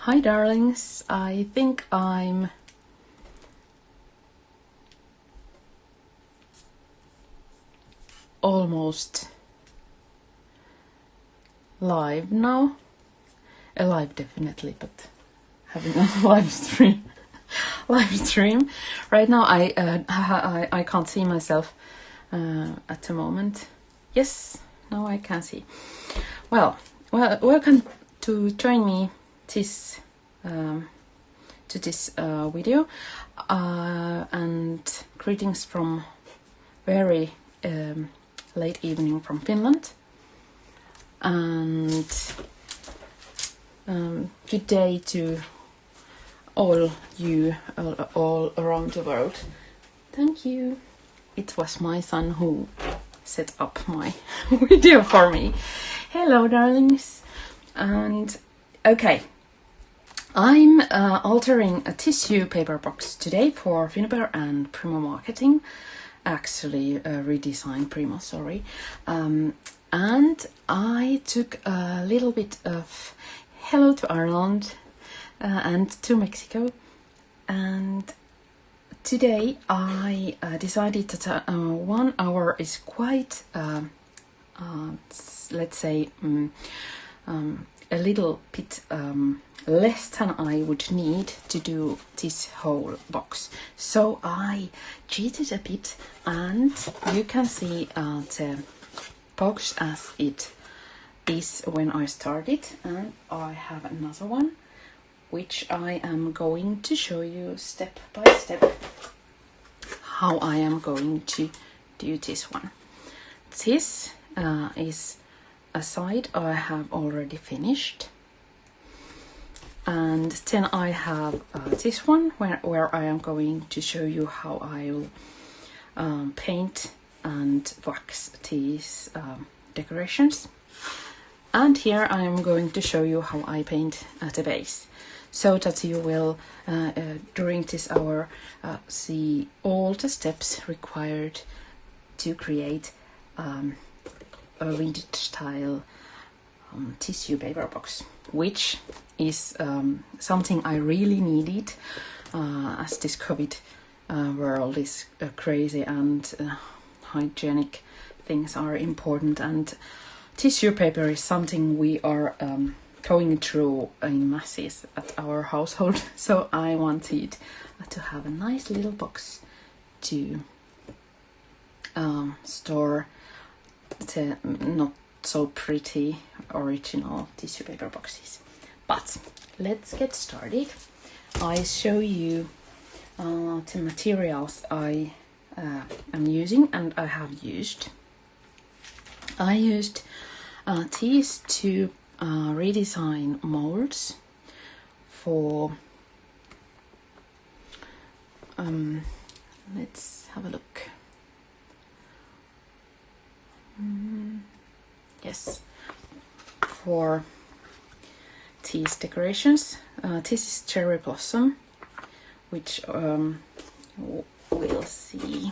Hi darlings, I think I'm almost live now. Alive definitely, but having a live stream. Right now I can't see myself at the moment. Yes, now I can see. Well, welcome to join me this to this video, and greetings from very late evening from Finland, and good day to all you all around the world. Thank you. It was my son who set up my video for me. Hello darlings. And okay, I'm altering a tissue paper box today for Finnabair and Prima Marketing, actually Redesign Prima, sorry. And I took a little bit of hello to Ireland and to Mexico, and today I decided that 1 hour is quite, let's say, a little bit less than I would need to do this whole box. So I cheated a bit, and you can see the box as it is when I started, and I have another one which I am going to show you step by step how I am going to do this one. This is a side I have already finished, and then I have this one where I am going to show you how I will paint and wax these decorations. And here I am going to show you how I paint the base, so that you will during this hour see all the steps required to create a vintage style tissue paper box, which is something I really needed as this COVID world is crazy, and hygienic things are important, and tissue paper is something we are going through in masses at our household. So I wanted to have a nice little box to store the not so pretty original tissue paper boxes. But let's get started. I show you the materials I am using and I have used. I used these two Redesign molds for let's have a look. Yes, for these decorations. This is cherry blossom, which we'll see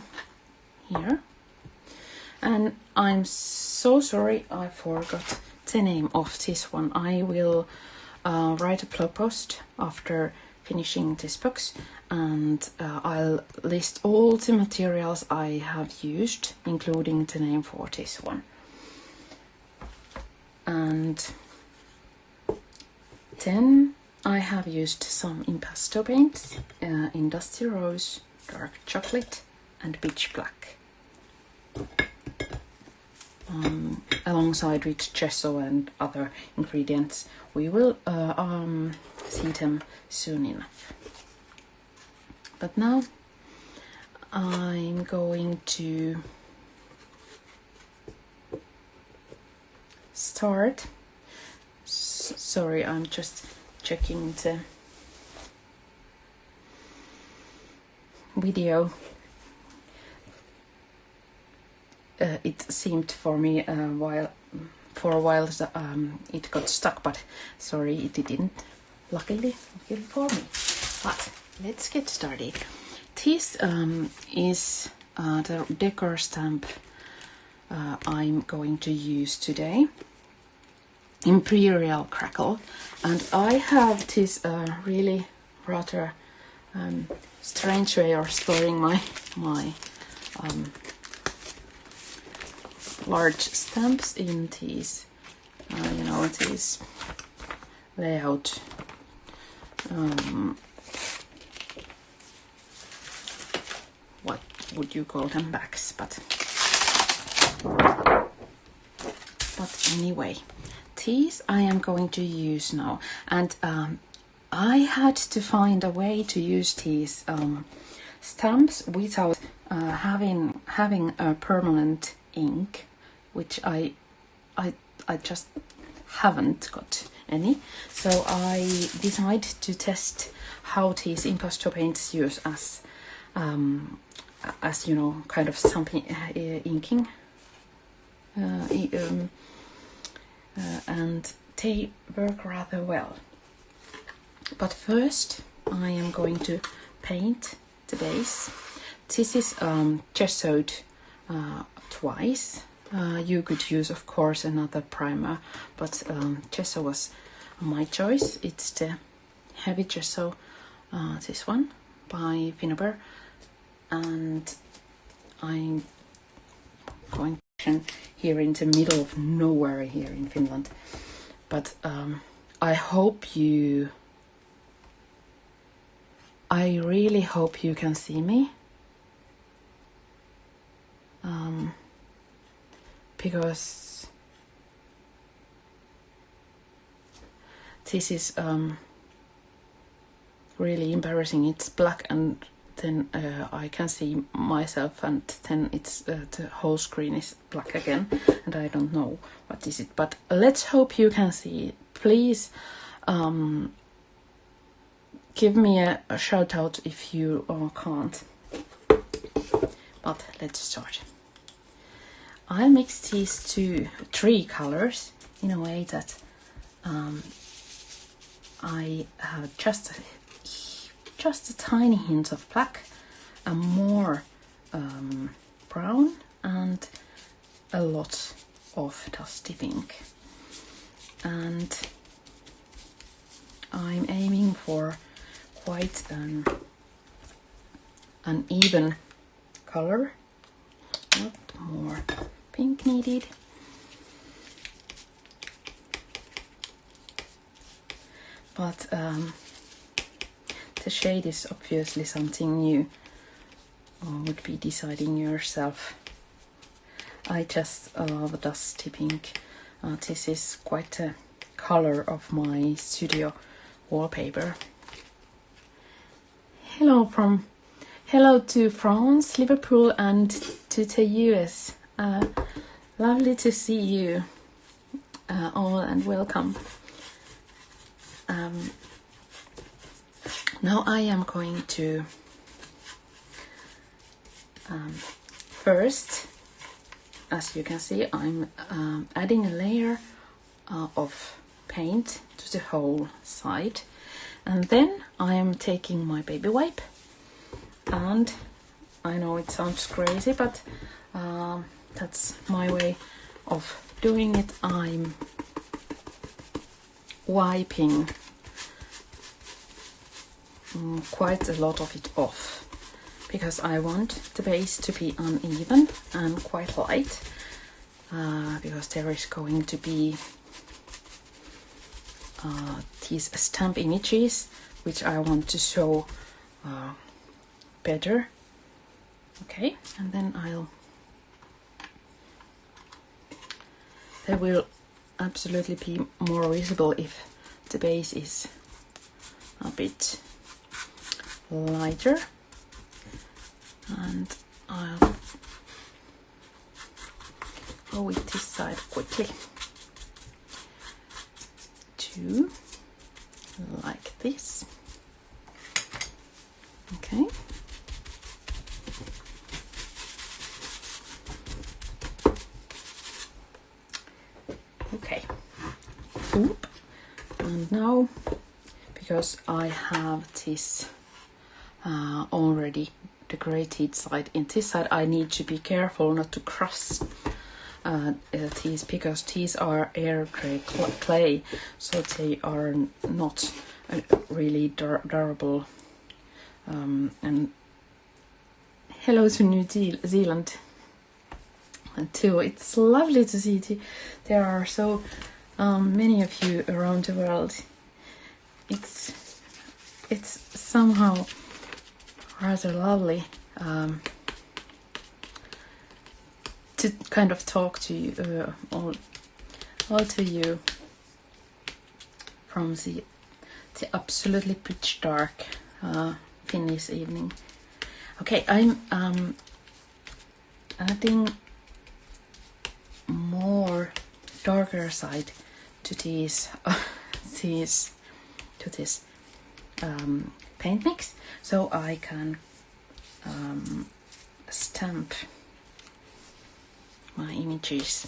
here. And I'm so sorry I forgot the name of this one. I will write a blog post after finishing this box, and I'll list all the materials I have used, including the name for this one. And then I have used some impasto paints in Dusty Rose, Dark Chocolate and Pitch Black, alongside with gesso and other ingredients. We will see them soon enough. But now I'm going to start. Sorry, I'm just checking the video. It seemed for me for a while it got stuck, but sorry, it didn't. Luckily for me. But let's get started. This is the decor stamp I'm going to use today. Imperial Crackle, and I have this really rather strange way of storing my large stamps in these, you know, these layout what would you call them, bags, but anyway, these I am going to use now, and I had to find a way to use these stamps without having a permanent ink, which I just haven't got any. So I decided to test how these imposter paints use as you know, kind of something inking, and they work rather well. But first I am going to paint the base. This is gessoed twice. You could use, of course, another primer, but gesso was my choice. It's the heavy gesso, this one by Finnabair, and I'm going here in the middle of nowhere here in Finland. But I really hope you can see me, because this is really embarrassing. It's black, and then I can see myself, and then it's the whole screen is black again, and I don't know what is it. But let's hope you can see it. Please give me a shout out if you can't. But let's start. I'll mix these three colors in a way that I have just a tiny hint of black, and more brown, and a lot of dusty pink. And I'm aiming for quite an even color, not more pink needed. But the shade is obviously something you would be deciding yourself. I just love dusty pink. This is quite a color of my studio wallpaper. Hello to France, Liverpool, and to the US. Lovely to see you all, and welcome. Now I am going to first, as you can see, I'm adding a layer of paint to the whole side, and then I am taking my baby wipe, and I know it sounds crazy, but that's my way of doing it. I'm wiping quite a lot of it off, because I want the base to be uneven and quite light, because there is going to be these stamp images which I want to show better. Okay, and then they will absolutely be more visible if the base is a bit lighter, and I'll go with this side quickly to like this. Okay. Okay. Oop. And now, because I have this already decorated side in this side, I need to be careful not to crush teas, because these are air dry clay, so they are not really durable. And hello to New Zealand too. It's lovely to see there are so many of you around the world. It's somehow rather lovely to kind of talk to you, all to you from the absolutely pitch dark Finnish evening. Okay, I'm adding more darker side to this paint mix, so I can stamp my images.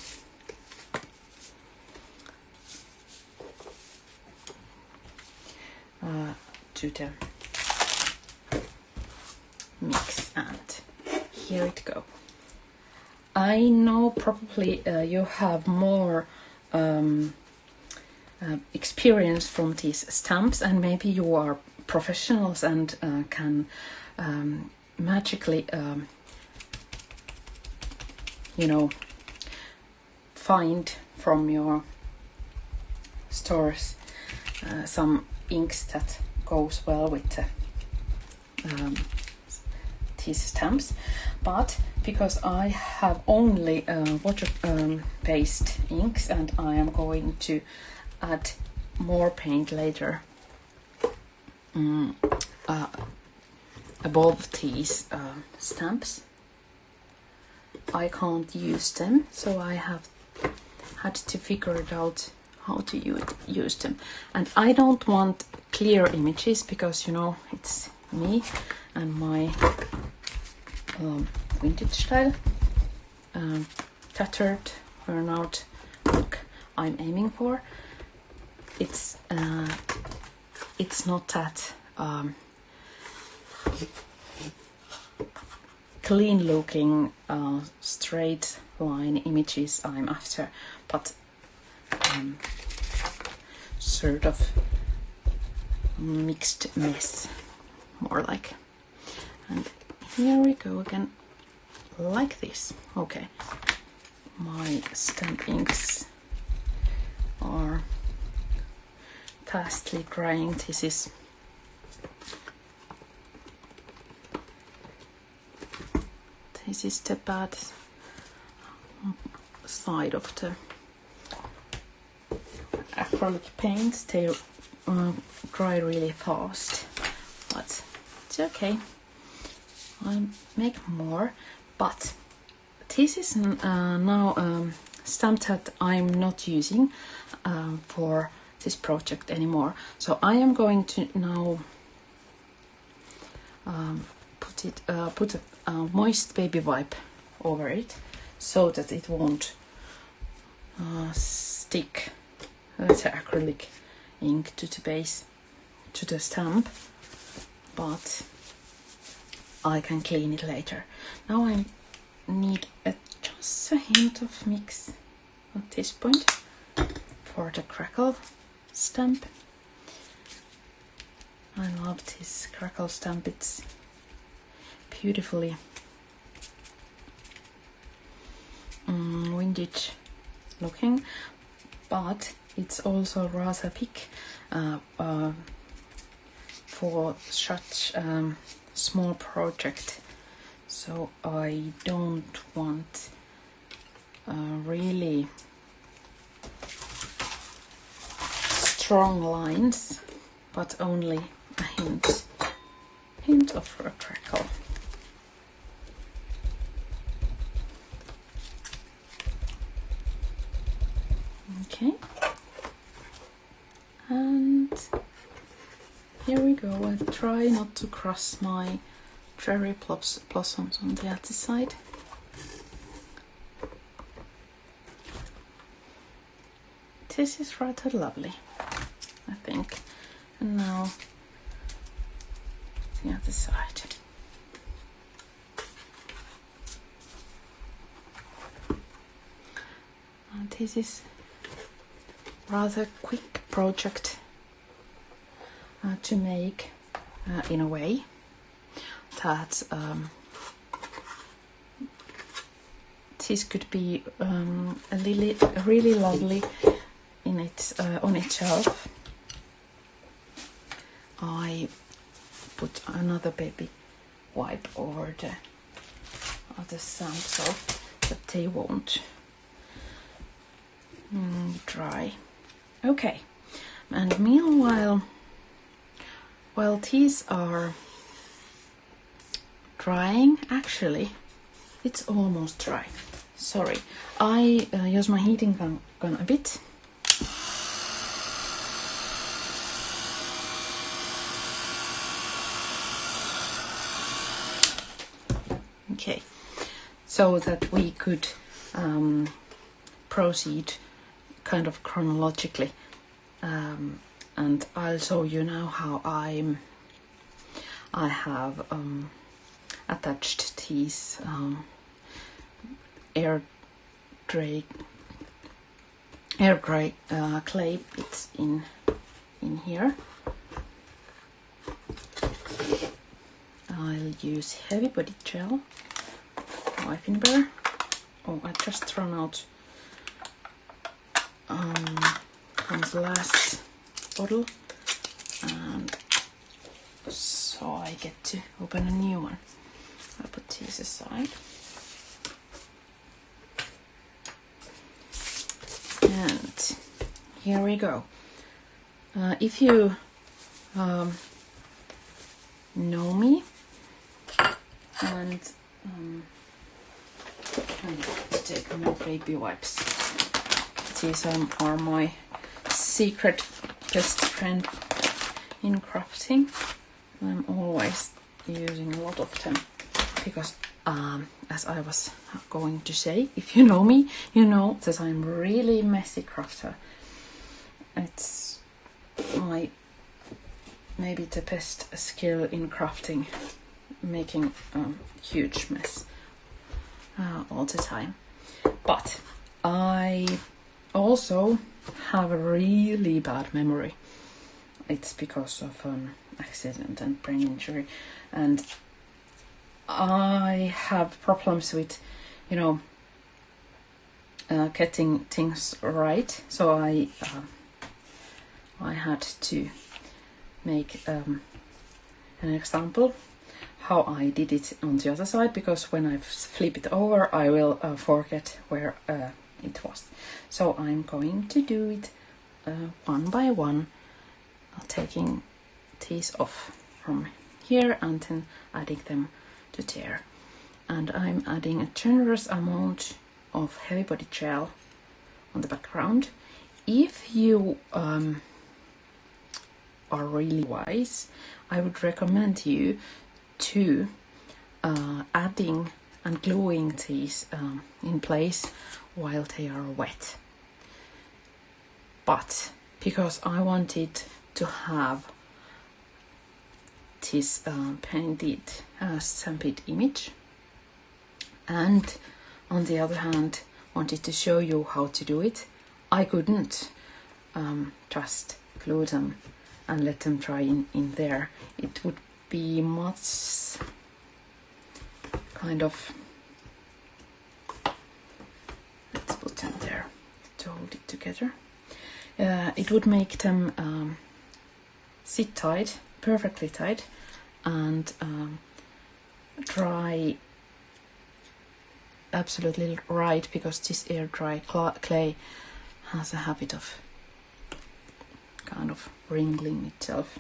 To the mix, and here it go. I know probably you have more experience from these stamps, and maybe you are professionals and can magically find from your stores some inks that goes well with these stamps, but because I have only water-based inks, and I am going to add more paint later above these stamps, I can't use them, so I have had to figure it out how to use them. And I don't want clear images, because it's me and my vintage style tattered, worn out look I'm aiming for. It's not that clean looking straight line images I'm after, but sort of mixed mess, more like. And here we go again, like this. Okay, my stamp inks are fastly drying. This is the bad side of the acrylic paints. They dry really fast, but it's okay. I'll make more, but this is now stamp that I'm not using for this project anymore. So I am going to now put a moist baby wipe over it, so that it won't stick the acrylic ink to the base, to the stamp, but I can clean it later. Now I need just a hint of mix at this point for the crackle stamp. I love this crackle stamp. It's beautifully vintage looking, but it's also rather big for such small project, so I don't want really strong lines, but only a hint of a crackle. Okay, and here we go. I try not to cross my cherry blossoms on the other side. This is rather lovely, I think. And now the other side. this is rather quick project to make in a way that this could be really lovely in its on itself. I put another baby wipe over the other sand so that they won't dry. Okay, and meanwhile, while these are drying, actually it's almost dry. Sorry, I use my heating gun a bit. Okay, so that we could proceed kind of chronologically, and I'll show you now how I have attached these air dry clay bits in here. I'll use heavy body gel by Finnabair. Oh, I just ran out from the last bottle, and so I get to open a new one. I'll put these aside. And here we go. If you know me, and I need to take more baby wipes. These are my secret best friend in crafting. I'm always using a lot of them because, as I was going to say, if you know me, you know that I'm really messy crafter. It's my maybe the best skill in crafting, making a huge mess all the time. But I also have a really bad memory. It's because of accident and brain injury, and I have problems with, getting things right. So I had to make an example how I did it on the other side, because when I flip it over I will forget where it was. So I'm going to do it one by one, taking these off from here and then adding them to there. And I'm adding a generous amount of heavy body gel on the background. If you are really wise, I would recommend you to adding and gluing these in place while they are wet. But because I wanted to have this painted stampede image, and on the other hand wanted to show you how to do it, I couldn't just glue them and let them dry in there. It would be much kind of, let's put them there to hold it together. It would make them sit tight, perfectly tight, and dry absolutely right, because this air dry clay has a habit of kind of wriggling itself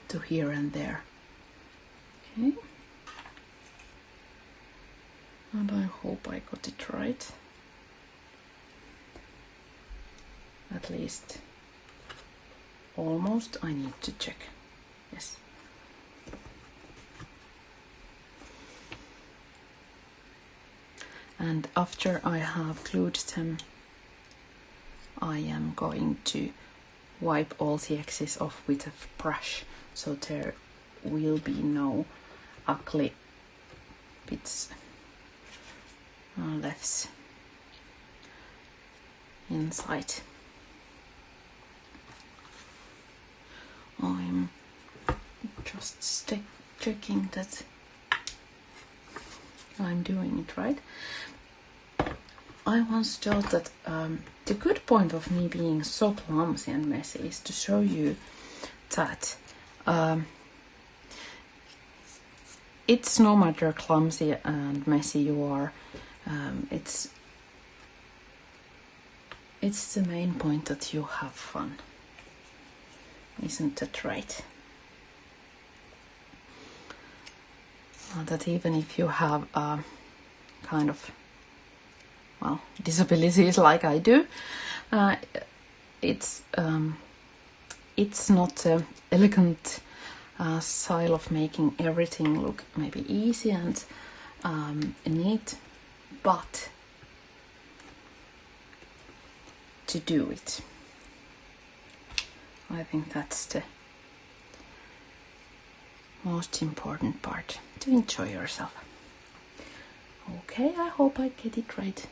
to here and there. Okay, and I hope I got it right, at least almost. I need to check. Yes. And after I have glued them, I am going to wipe all the excess off with a brush, so there will be no ugly bits left. inside. I'm just checking that I'm doing it right. I once thought that the good point of me being so clumsy and messy is to show you that it's no matter clumsy and messy you are, it's the main point that you have fun. Isn't that right? That even if you have kind of, well, disabilities like I do, it's not an elegant style of making everything look maybe easy and neat, but to do it. I think that's the most important part, to enjoy yourself. Okay, I hope I get it right.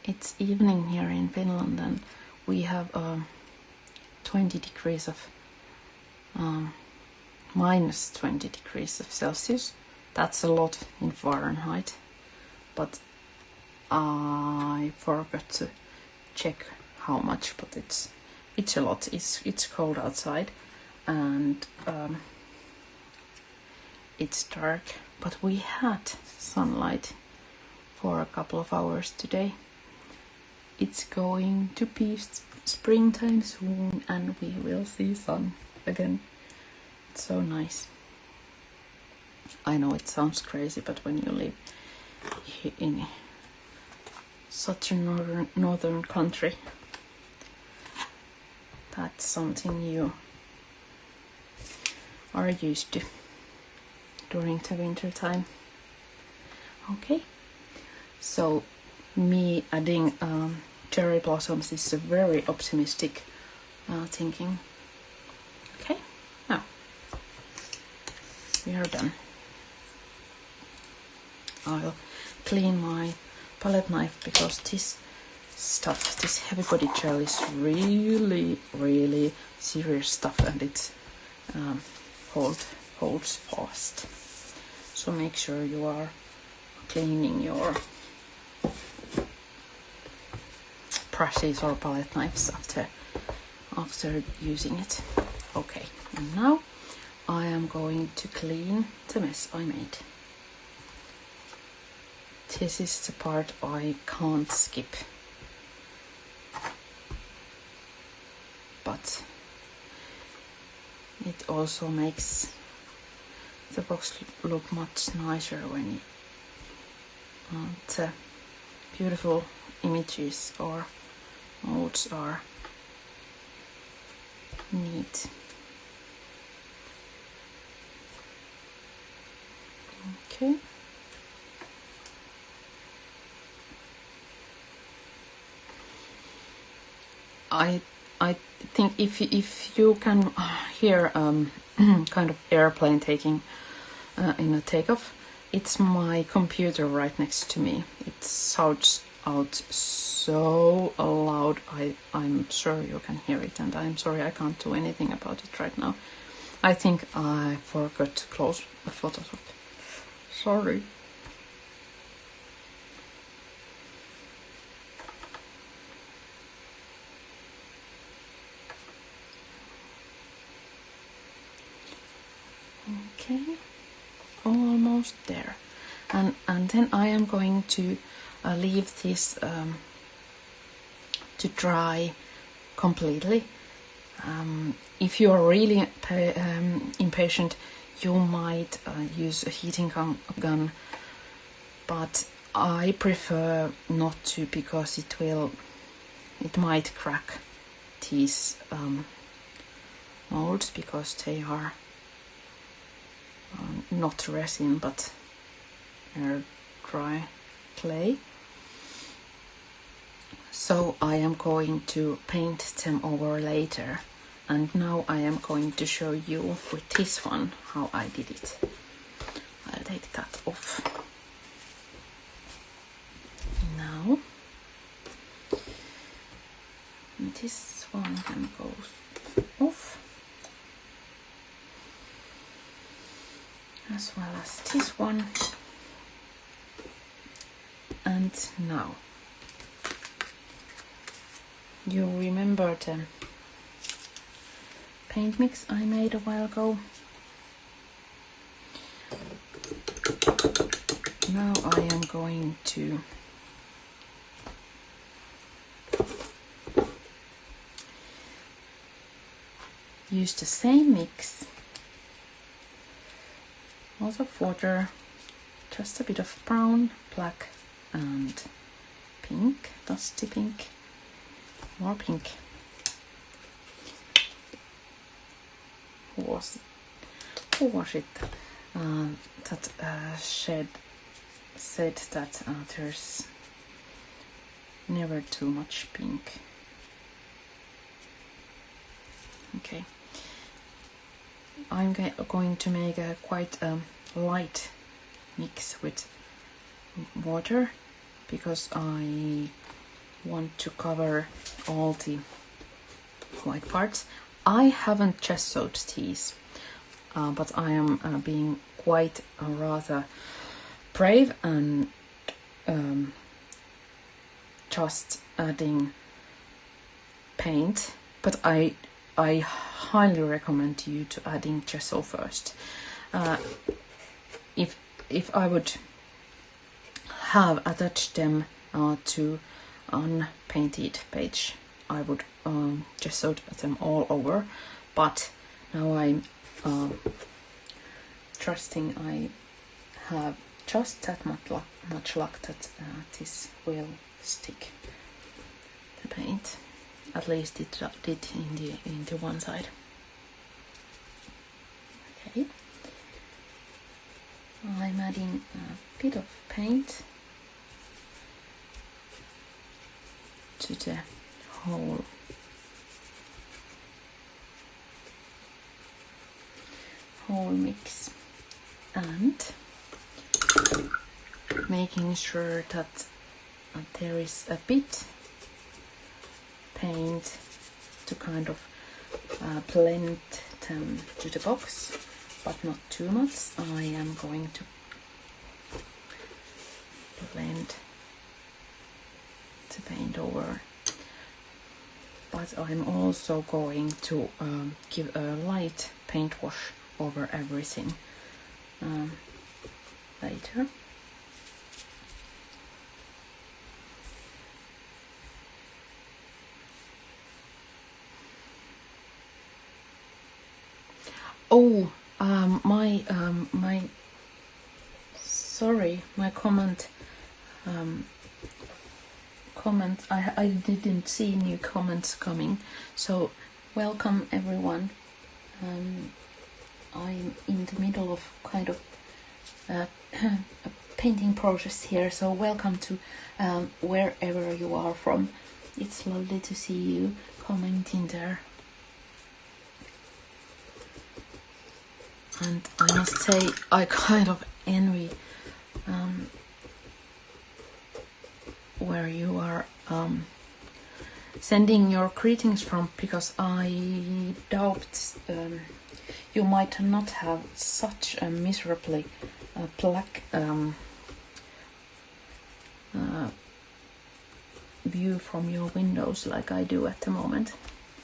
It's evening here in Finland and we have 20 degrees of minus 20 degrees of Celsius. That's a lot in Fahrenheit, but I forgot to check how much, but it's a lot. It's cold outside and it's dark, but we had sunlight for a couple of hours today. It's going to be springtime soon and we will see sun again. It's so nice. I know it sounds crazy, but when you live in such a northern country, that's something you are used to during the winter time. Okay, so me adding cherry blossoms is a very optimistic thinking. Okay, now we are done. I'll clean my palette knife because this stuff, this heavy body gel is really serious stuff and it holds fast. So make sure you are cleaning your brushes or palette knives after using it. Okay, and now I am going to clean the mess I made. This is the part I can't skip, but it also makes the box look much nicer when you the beautiful images or molds are neat. Okay. I think if you can hear kind of airplane taking in a takeoff, it's my computer right next to me. It sounds out so loud. I'm sure you can hear it, and I'm sorry I can't do anything about it right now. I think I forgot to close the Photoshop. Sorry. Okay, almost there, and then I am going to leave this to dry completely. If you are really impatient, you might use a heating gun, but I prefer not to because it might crack these molds because they are not resin but air dry clay. So I am going to paint them over later and now I am going to show you with this one how I did it. I'll take that off now. And this one can go off, as well as this one. And now you remember the paint mix I made a while ago. Now I am going to use the same mix, lots of water, just a bit of brown, black and pink, dusty pink, more pink. Who was it that said that there's never too much pink? Okay, I'm going to make a quite light mix with water because I want to cover all the white parts. I haven't gessoed these, but I am being quite rather brave and just adding paint, but I highly recommend you to adding gesso first. If I would have attached them to unpainted page, I would gesso them all over, but now I'm trusting I have just that much luck that this will stick, the paint. At least it did in the one side. Okay, I'm adding a bit of paint to the whole mix and making sure that there is a bit paint to kind of blend them to the box, but not too much. I am going to blend the paint over, but I'm also going to give a light paint wash over everything later. Oh, my comment. I didn't see new comments coming. So welcome everyone. I'm in the middle of kind of a painting process here. So welcome to wherever you are from. It's lovely to see you commenting there. And I must say, I kind of envy where you are sending your greetings from, because I doubt you might not have such a miserably black view from your windows like I do at the moment.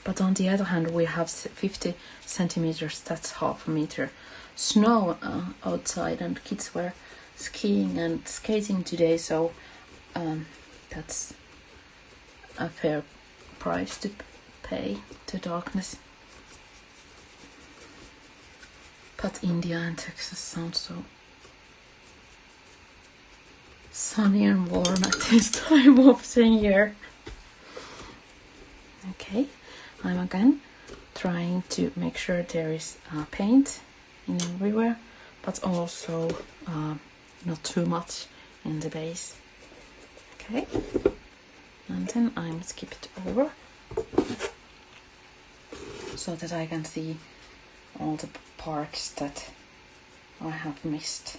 But on the other hand, we have 50 centimeters, that's half a meter, snow outside, and kids were skiing and skating today, so that's a fair price to pay to darkness. But India and Texas sound so sunny and warm at this time of the year. Okay, I'm again trying to make sure there is paint in everywhere, but also not too much in the base. Okay, and then I'm skipped over so that I can see all the parts that I have missed.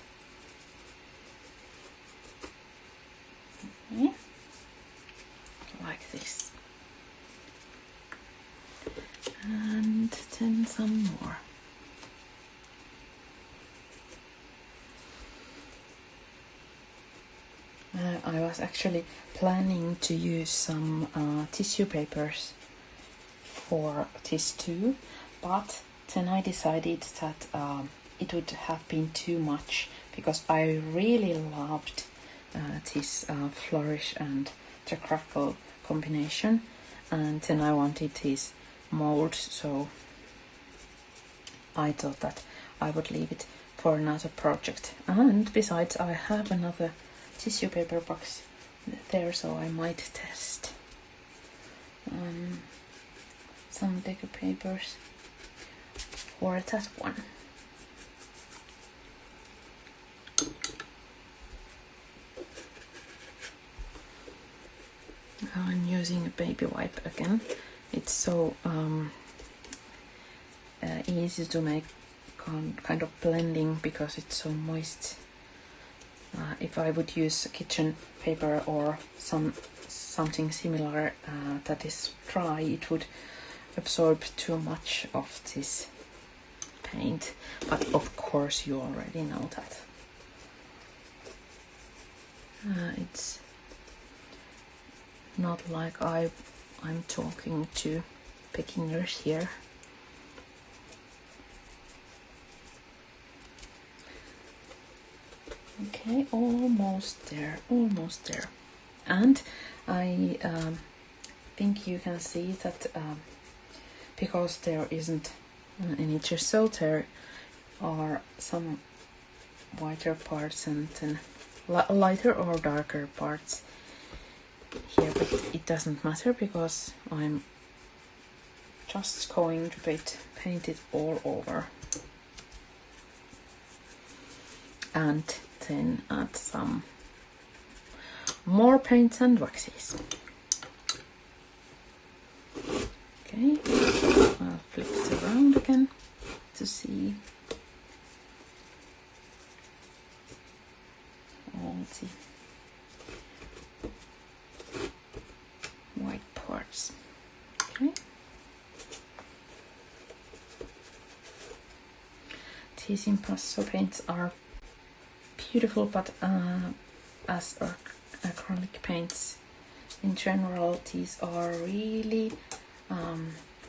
Okay. Like this. And then some more. I was actually planning to use some tissue papers for this too, but then I decided that it would have been too much, because I really loved this flourish and the crackle combination, and then I wanted these molds, so I thought that I would leave it for another project. And besides, I have another tissue paper box there, so I might test some decor papers for that one. I'm using a baby wipe again. It's so easy to make kind of blending because it's so moist. If I would use kitchen paper or something similar that is dry, it would absorb too much of this paint. But of course you already know that. It's not like I'm talking to beginners here. Okay, almost there. And I think you can see that because there isn't any gesso, there are some whiter parts and then lighter or darker parts here, but it doesn't matter because I'm just going to paint it all over. And then add some more paints and waxes. Okay, I'll flip it around again to see all the white parts. Okay. These impasto paints are beautiful, but as acrylic paints in general, these are really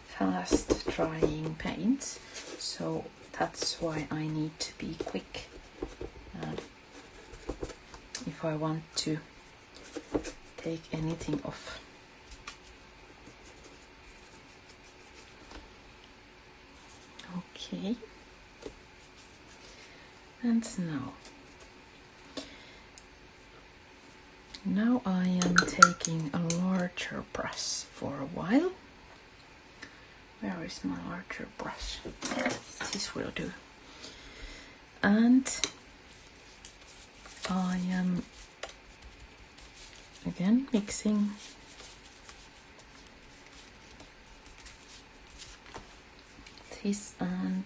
fast drying paints, so that's why I need to be quick if I want to take anything off. Okay, and now I am taking a larger brush for a while. Where is my larger brush? This will do. And I am again mixing this and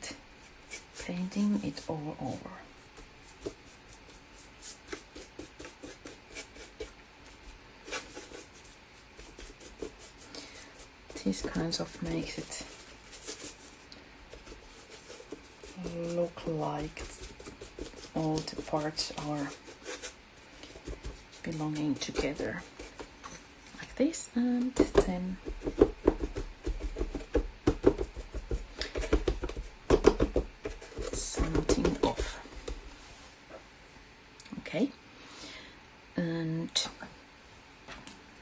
painting it all over. This kind of makes it look like all the parts are belonging together, like this, and then something off. Okay, and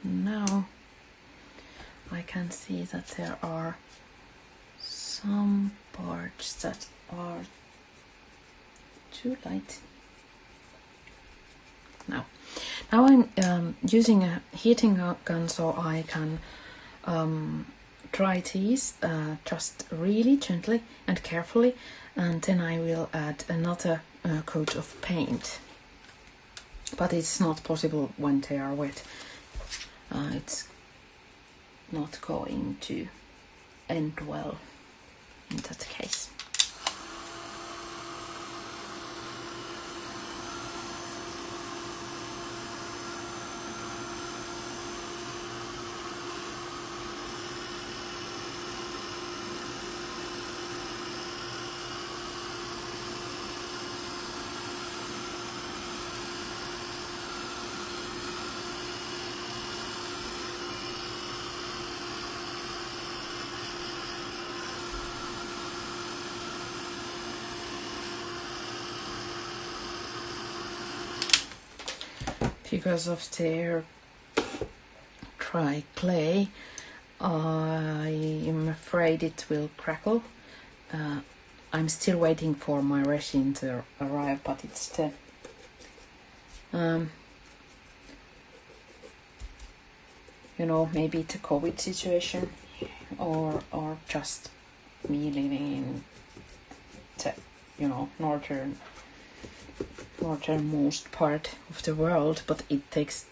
now I can see that there are some parts that are too light. Now I'm using a heating gun so I can dry these just really gently and carefully, and then I will add another coat of paint. But it's not possible when they are wet. It's not going to end well. in that case. Because of their dry clay, I am afraid it will crackle. I'm still waiting for my resin to arrive, but it's the you know, maybe it's a COVID situation, or just me living in the, you know, northernmost part of the world, but it takes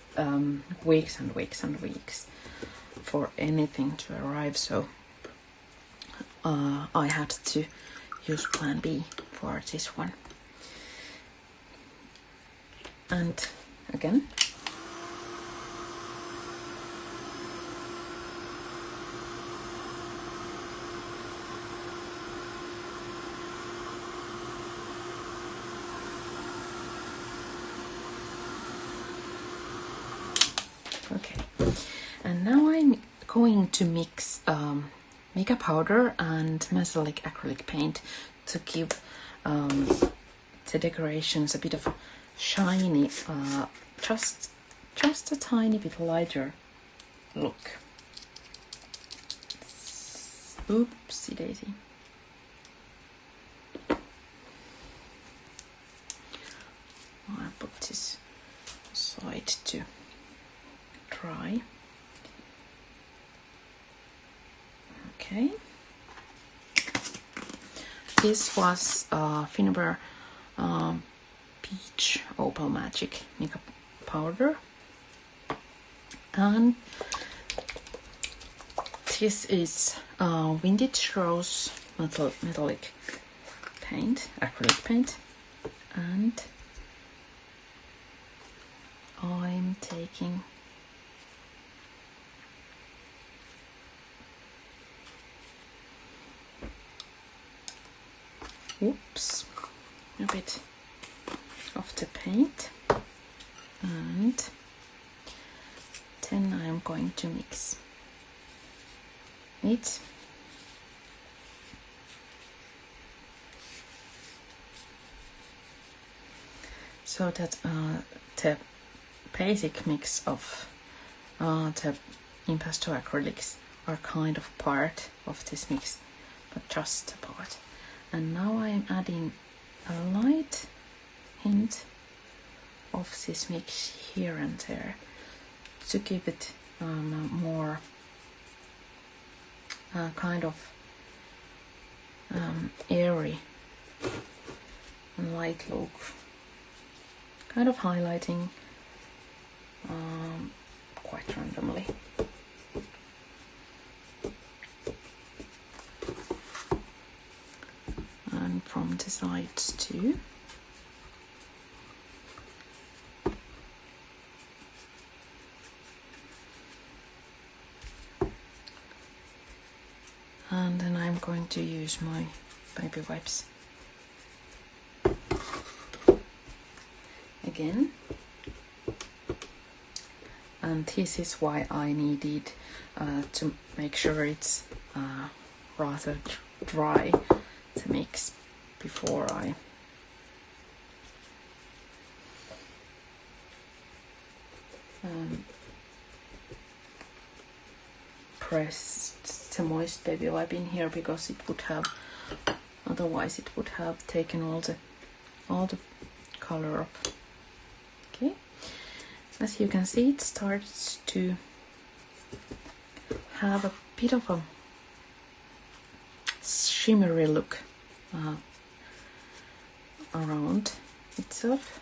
weeks and weeks and weeks for anything to arrive, so I had to use plan B for this one. And again, okay, and now I'm going to mix mica powder and metallic acrylic paint to give the decorations a bit of a shiny, just a tiny bit lighter look. Oopsie daisy. I'll put this aside to dry. Okay. This was Finnabair Peach Opal Magic Mica Powder, and this is Vintage Rose metallic paint, acrylic paint, and I'm taking a bit of the paint, and then I'm going to mix it. So that the basic mix of the impasto acrylics are kind of part of this mix, but just a part. And now I'm adding a light hint of this mix here and there to give it more kind of airy and light look, kind of highlighting quite randomly. And from the sides too. And then I'm going to use my baby wipes again. And this is why I needed to make sure it's rather dry to mix before I pressed the moist baby wipe in here, because it would have, otherwise it would have taken all the color up. Okay, as you can see, it starts to have a bit of a shimmery look around itself.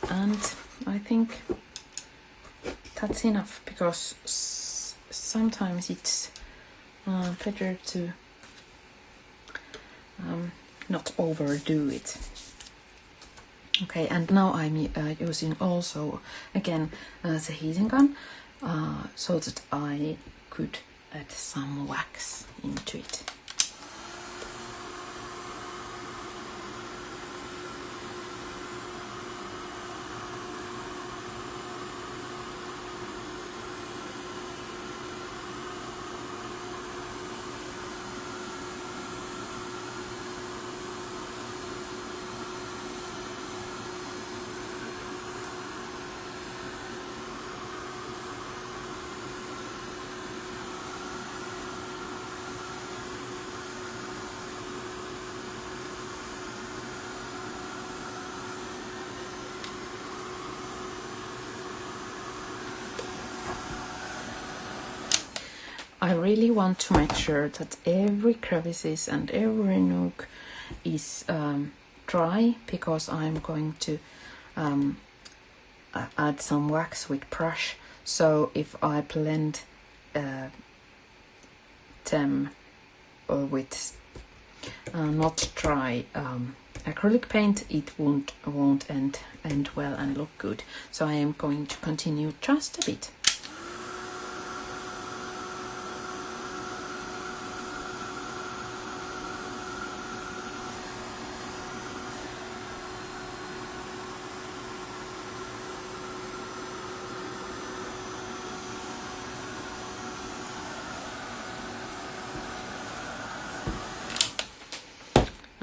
And I think that's enough, because sometimes it's better to not overdo it. Okay, and now I'm using also again the heating gun so that I could add some wax into it. I really want to make sure that every crevices and every nook is dry, because I'm going to add some wax with brush. So if I blend them with not dry acrylic paint, it won't end well and look good. So I am going to continue just a bit.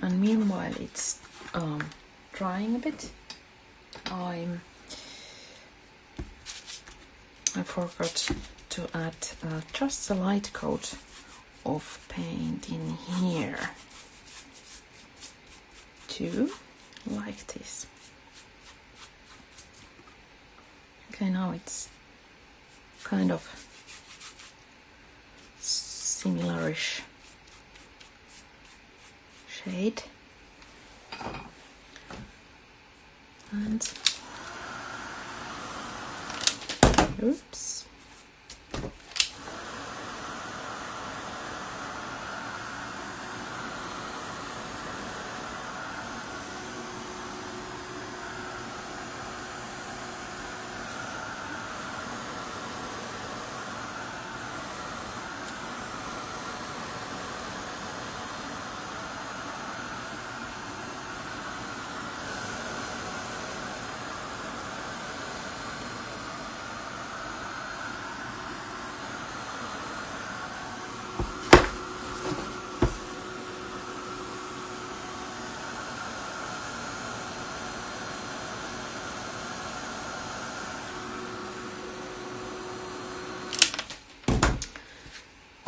And meanwhile it's drying a bit, I forgot to add just a light coat of paint in here too, like this. Okay, now it's kind of similarish shade, and oops,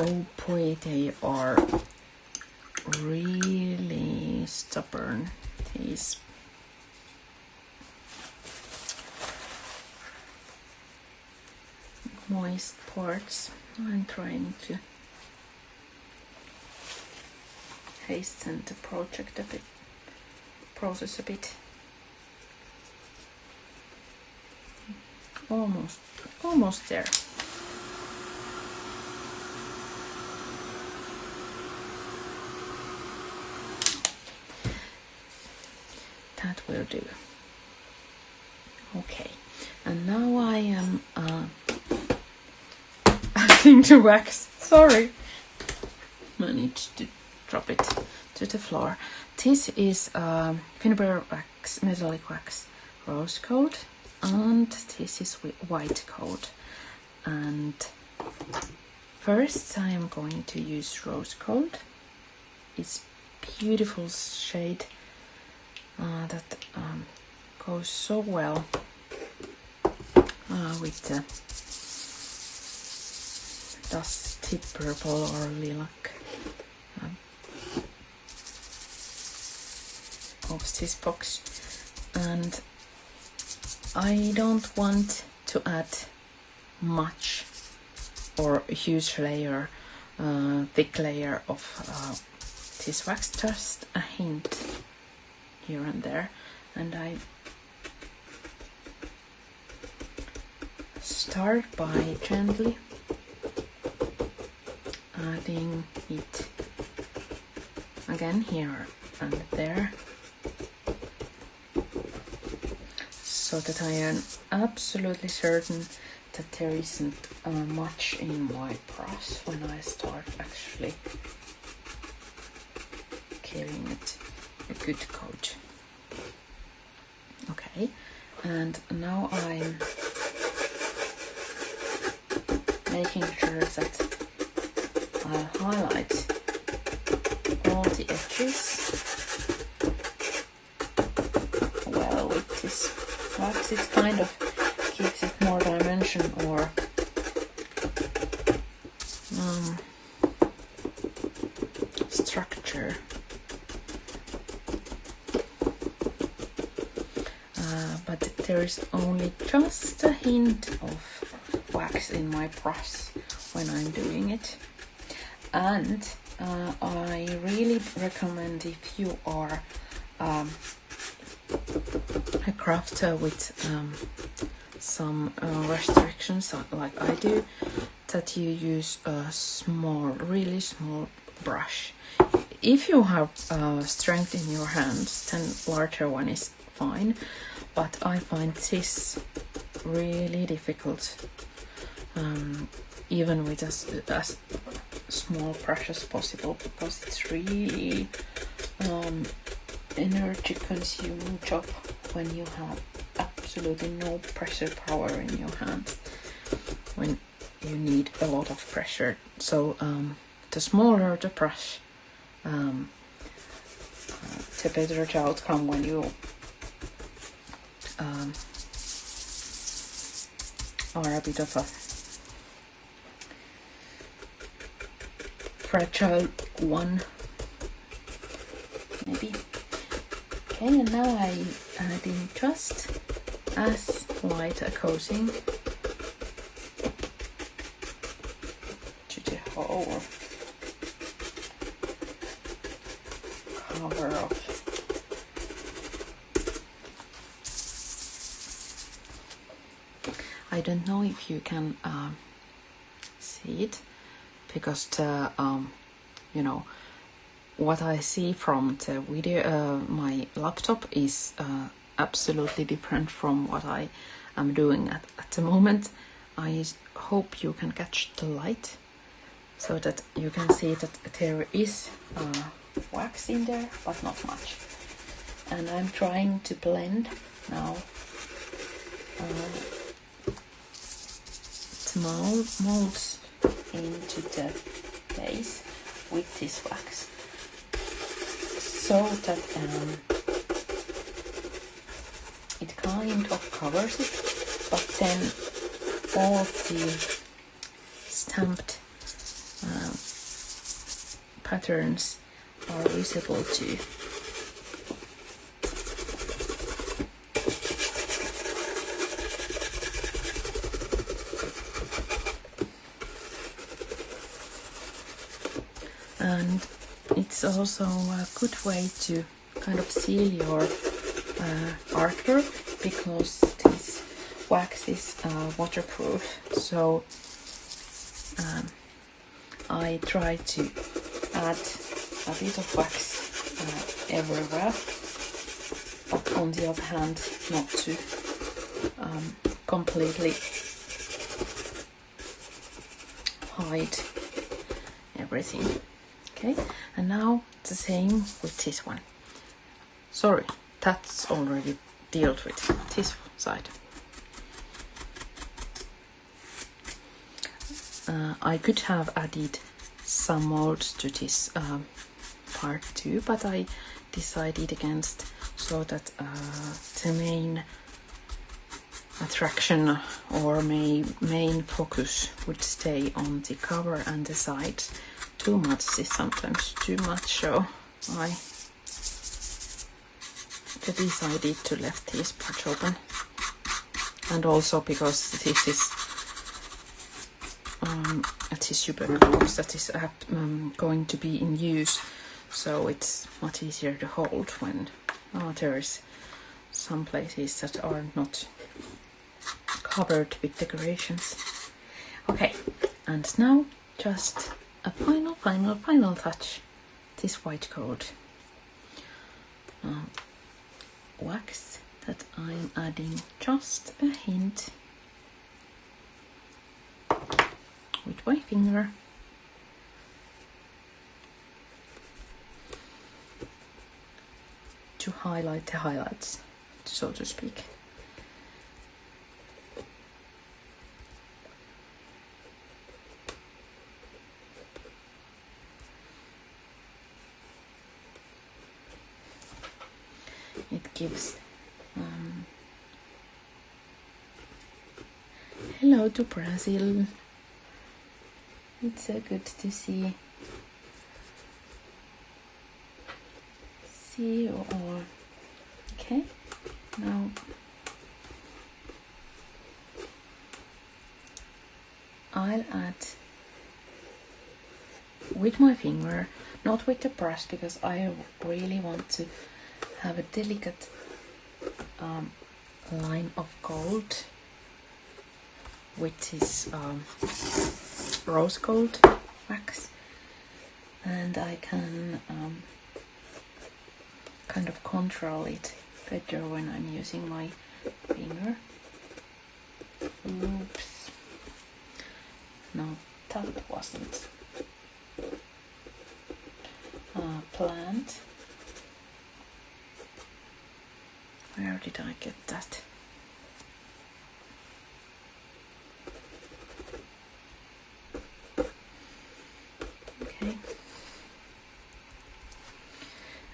oh boy, they are really stubborn, these. Moist parts. I'm trying to hasten the project a bit, process a bit. Almost there. That will do. Okay, and now I am adding the wax. Sorry, managed to drop it to the floor. This is Finnabair wax, metallic wax rose coat, and this is white coat. And first I am going to use rose coat. It's beautiful shade that goes so well with the dusty purple or lilac of this box. And I don't want to add much or a huge layer, thick layer of this wax, just a hint here and there, and I start by gently adding it again here and there, so that I am absolutely certain that there isn't much in my brush when I start actually giving it a good coat. Okay, and now I'm making sure that I highlight all the edges. Well, with this wax it kind of gives it more dimension or structure. But there is only just a hint of wax in my brush when I'm doing it. And I really recommend, if you are a crafter with some restrictions like I do, that you use a small, really small brush. If you have strength in your hands, then larger one is fine, but I find this really difficult, even with as small brush as possible, because it's really energy consuming job when you have absolutely no pressure power in your hand, when you need a lot of pressure. So the smaller the brush, the better the outcome when you are a bit of a fragile one, maybe. Okay, and now I'm adding just as light a coating to the whole cover of I don't know if you can see it, because the you know, what I see from the video, my laptop is absolutely different from what I am doing at the moment. I hope you can catch the light so that you can see that there is wax in there, but not much. And I'm trying to blend now the molds into the base with this wax, so that it kind of covers it, but then all the stamped patterns are visible too. And it's also a good way to kind of seal your artwork, because this wax is waterproof. So I try to add a bit of wax everywhere, but on the other hand not to completely hide everything. Okay, and now the same with this one. Sorry, that's already dealt with, this side. I could have added some molds to this part too, but I decided against, so that the main attraction or main focus would stay on the cover and the sides. Too much is sometimes too much, so I decided to left this part open. And also because this is a tissue box that is going to be in use, so it's much easier to hold when there is some places that are not covered with decorations. Okay, and now just a final touch. This white coat wax that I'm adding just a hint with my finger. To highlight the highlights, so to speak. It gives hello to Brazil. It's so good to see you all. Okay, now I'll add with my finger, not with the brush, because I really want to have a delicate line of gold with this rose gold wax, and I can kind of control it better when I'm using my finger. Oops. No, that wasn't planned. Where did I get that? Okay.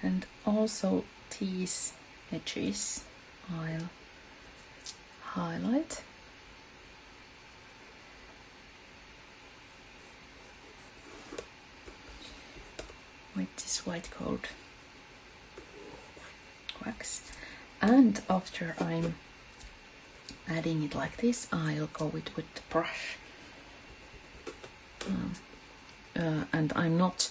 And also these edges I'll highlight. With this white coat wax, and after I'm adding it like this, I'll go with the brush, and I'm not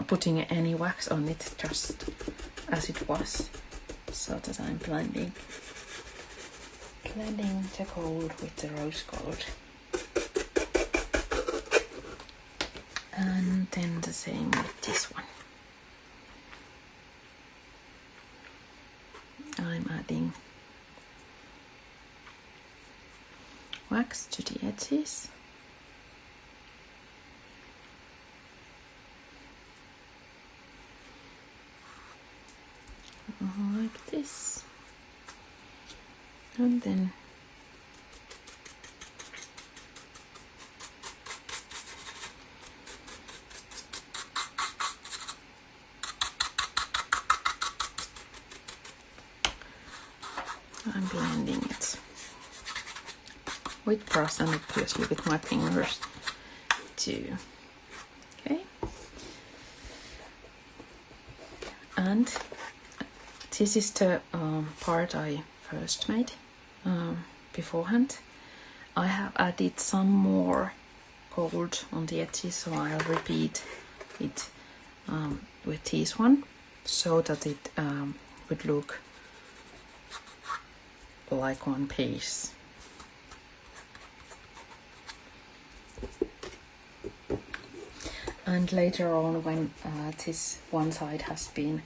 putting any wax on it, just as it was, so that I'm blending the gold with the rose gold. And then the same with this one. I'm adding wax to the edges. Like this. And then I'm blending it with brush and obviously with my fingers too. Okay, and this is the part I first made beforehand. I have added some more gold on the edges, so I'll repeat it with this one, so that it would look like one piece. And later on, when this one side has been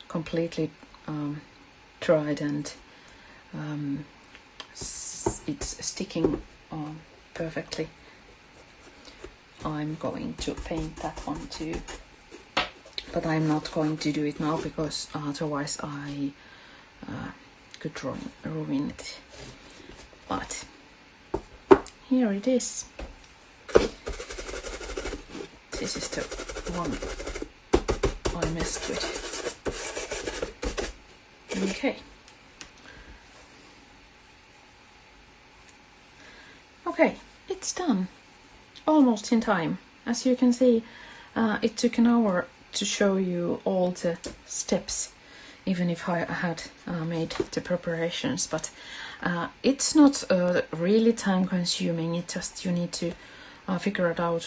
completely dried and it's sticking perfectly, I'm going to paint that one too. But I'm not going to do it now, because otherwise I could ruin it. But here it is. This is the one I messed with. Okay. Okay, it's done. Almost in time. As you can see, it took an hour to show you all the steps, even if I had made the preparations, but it's not really time consuming. It just, you need to figure it out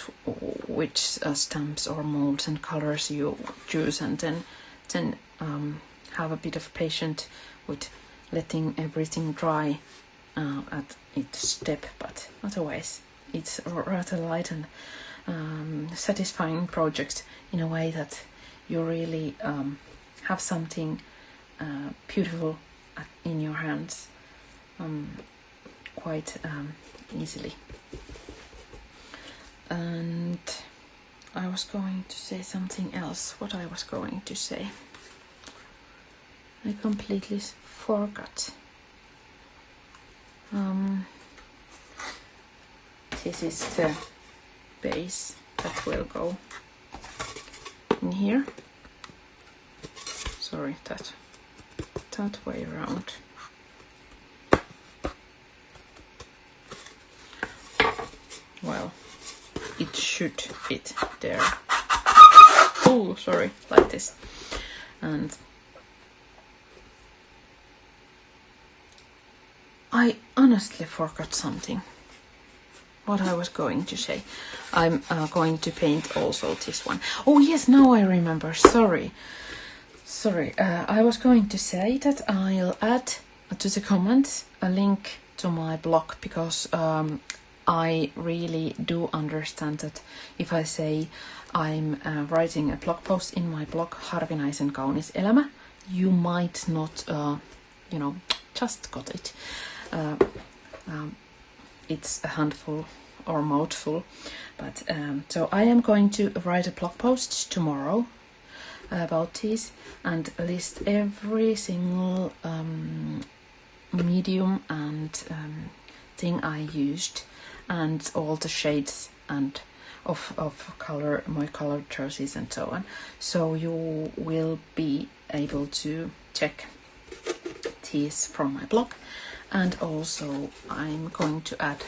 which stamps or molds and colors you choose, and then have a bit of patience with letting everything dry at each step, but otherwise it's a rather light and satisfying project in a way that you really have something beautiful in your hands quite easily. And I was going to say something else. What I was going to say, I completely forgot. This is the base that will go in here. Sorry, that way around. Well, it should fit there. Oh, sorry, like this. And I honestly forgot something. What I was going to say. I'm going to paint also this one. Oh yes, now I remember. Sorry. I was going to say that I'll add to the comments a link to my blog, because I really do understand that if I say I'm writing a blog post in my blog, Harvinaisen kaunis elämä, you might not, just got it. It's a handful or mouthful, but so I am going to write a blog post tomorrow about this and list every single medium and thing I used, and all the shades and of color, my color choices and so on. So you will be able to check these from my blog, and also I'm going to add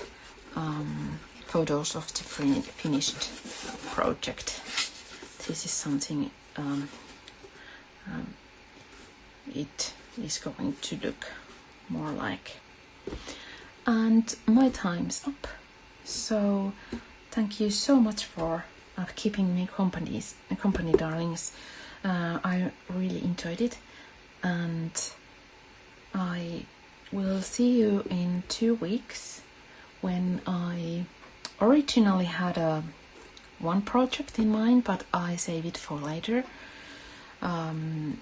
photos of the finished project. This is something it is going to look more like. And my time's up. So thank you so much for keeping me company, darlings. I really enjoyed it, and I will see you in 2 weeks, when I originally had one project in mind, but I save it for later. And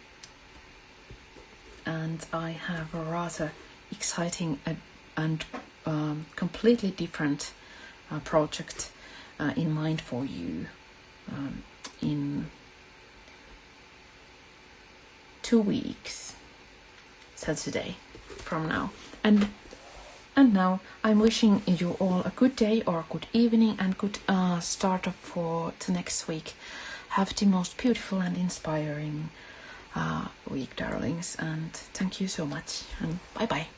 I have a rather exciting and completely different project in mind for you in 2 weeks, Saturday from now. And now I'm wishing you all a good day or good evening and good start up for the next week. Have the most beautiful and inspiring week, darlings, and thank you so much, and bye bye.